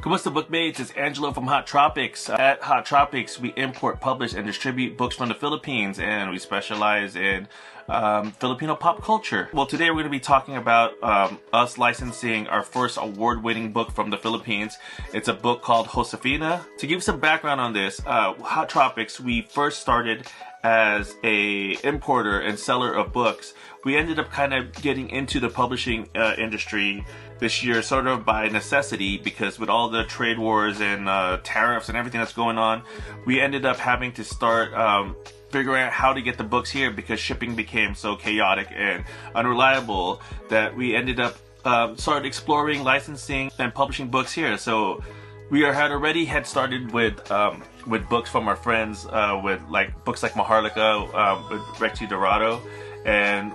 Kumusta bookmates, it's Angelo from Hot Tropiks. At Hot Tropiks, we import, publish, and distribute books from the Philippines, and we specialize in Filipino pop culture. Well, today we're going to be talking about us licensing our first award-winning book from the Philippines. It's a book called Josefina. To give some background on this, Hot Tropiks, we first started as a importer and seller of books. We ended up kind of getting into the publishing industry this year sort of by necessity, because with all the trade wars and tariffs and everything that's going on, we ended up having to start figuring out how to get the books here, because shipping became so chaotic and unreliable that we ended up started exploring licensing and publishing books here. So we had already started with books from our friends, with like books like Maharlika with Rexy Dorado, and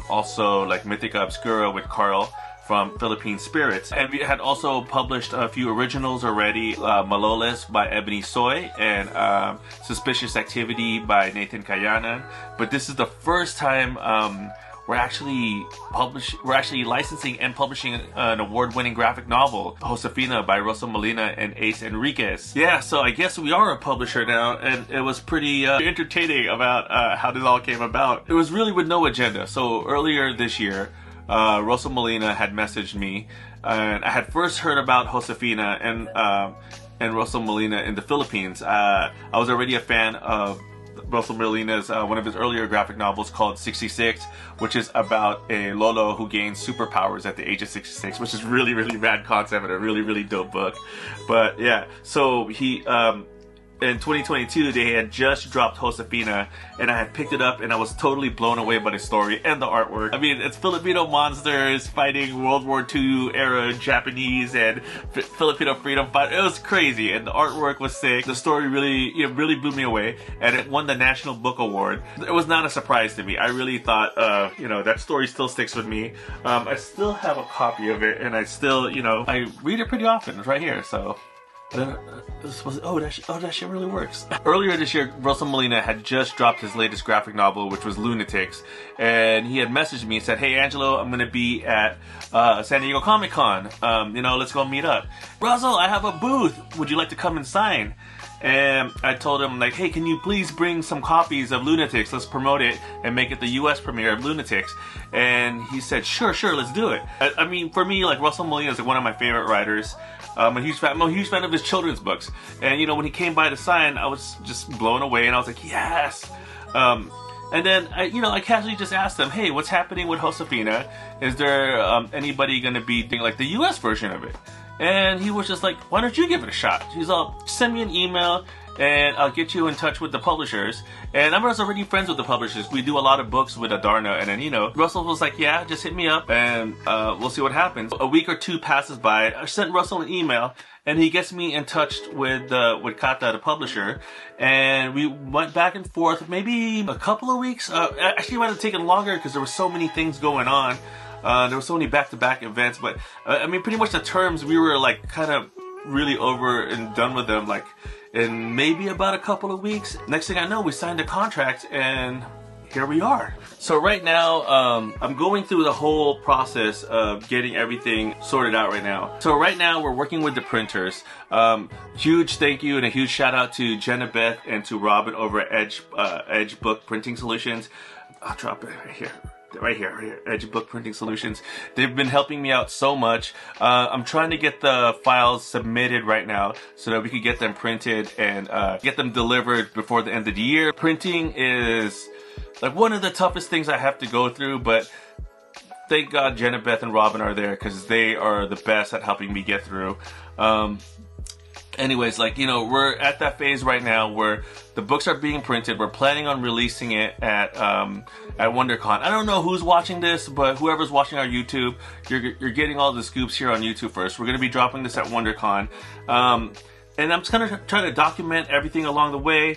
also like Mythica Obscura with Carl from Philippine Spirits. And we had also published a few originals already, Maloles by Ebony Soy and Suspicious Activity by Nathan Kayanan. But this is the first time we're actually licensing and publishing an award-winning graphic novel, Josefina by Rosa Molina and Ace Enriquez. Yeah, so I guess we are a publisher now, and it was pretty entertaining about how this all came about. It was really with no agenda. So earlier this year, Rosa Molina had messaged me, and I had first heard about Josefina and Rosa Molina in the Philippines. I was already a fan of Rosa Molina's one of his earlier graphic novels called 66, which is about a Lolo who gains superpowers at the age of 66, which is really rad concept and a really dope book. But yeah, so he in 2022, they had just dropped Josefina, and I had picked it up, and I was totally blown away by the story and the artwork. I mean, it's Filipino monsters fighting World War II era Japanese and Filipino freedom fight. It was crazy, and the artwork was sick. The story really blew me away, and it won the National Book Award. It was not a surprise to me. I really thought, that story still sticks with me. I still have a copy of it, and I still, I read it pretty often. It's right here, so. That shit really works. Earlier this year, Rosa Molina had just dropped his latest graphic novel, which was Lunatics, and he had messaged me and said, "Hey Angelo, I'm gonna be at San Diego Comic Con. Let's go meet up. Russell, I have a booth. Would you like to come and sign?" And I told him, like, "Hey, can you please bring some copies of Lunatics? Let's promote it and make it the US premiere of Lunatics." And he said, sure, let's do it. I mean, for me, like, Russell Molina is like one of my favorite writers. I'm a huge fan of his children's books. And, when he came by to sign, I was just blown away, and I was like, yes! And then, I casually just asked him, "Hey, what's happening with Josefina? Is there anybody going to be doing, like, the US version of it?" And he was just like, "Why don't you give it a shot?" He's all, "Send me an email and I'll get you in touch with the publishers." And I was already friends with the publishers. We do a lot of books with Adarna. And then, Russell was like, "Yeah, just hit me up and we'll see what happens." A week or two passes by. I sent Russell an email, and he gets me in touch with Kata, the publisher. And we went back and forth maybe a couple of weeks. Actually, it might have taken longer because there were so many things going on. There were so many back-to-back events, but I mean, pretty much the terms, we were like kind of really over and done with them, like in maybe about a couple of weeks. Next thing I know, we signed a contract, and here we are. So right now, I'm going through the whole process of getting everything sorted out right now. So right now, we're working with the printers. Huge thank you and a huge shout out to Jenna Beth and to Robin over at Edge Book Printing Solutions. I'll drop it right here, Edge Book Printing Solutions. They've been helping me out so much. I'm trying to get the files submitted right now so that we can get them printed and get them delivered before the end of the year. Printing is like one of the toughest things I have to go through, but thank God Jenna Beth and Robin are there, because they are the best at helping me get through. Anyways, we're at that phase right now where the books are being printed. We're planning on releasing it at WonderCon. I don't know who's watching this, but whoever's watching our YouTube, you're getting all the scoops here on YouTube first. We're going to be dropping this at WonderCon. And I'm just going to try to document everything along the way.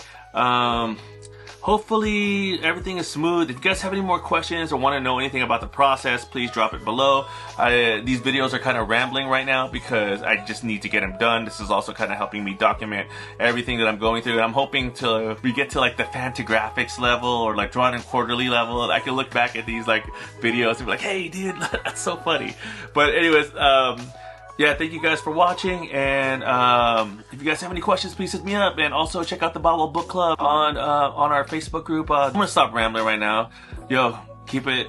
Hopefully everything is smooth. If you guys have any more questions or want to know anything about the process, please drop it below. These videos are kind of rambling right now because I just need to get them done. This is also kind of helping me document everything that I'm going through. And I'm hoping till we get to like the Fantagraphics level or like Drawn in Quarterly level, I can look back at these like videos and be like, "Hey dude, that's so funny." But anyways, yeah, thank you guys for watching, and if you guys have any questions, please hit me up, and also check out the Bottle Book Club on our Facebook group. I'm gonna stop rambling right now. Yo, keep it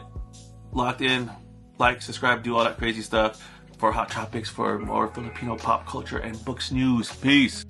locked in, like, subscribe, do all that crazy stuff for Hot Tropiks, for more Filipino pop culture and books news. Peace.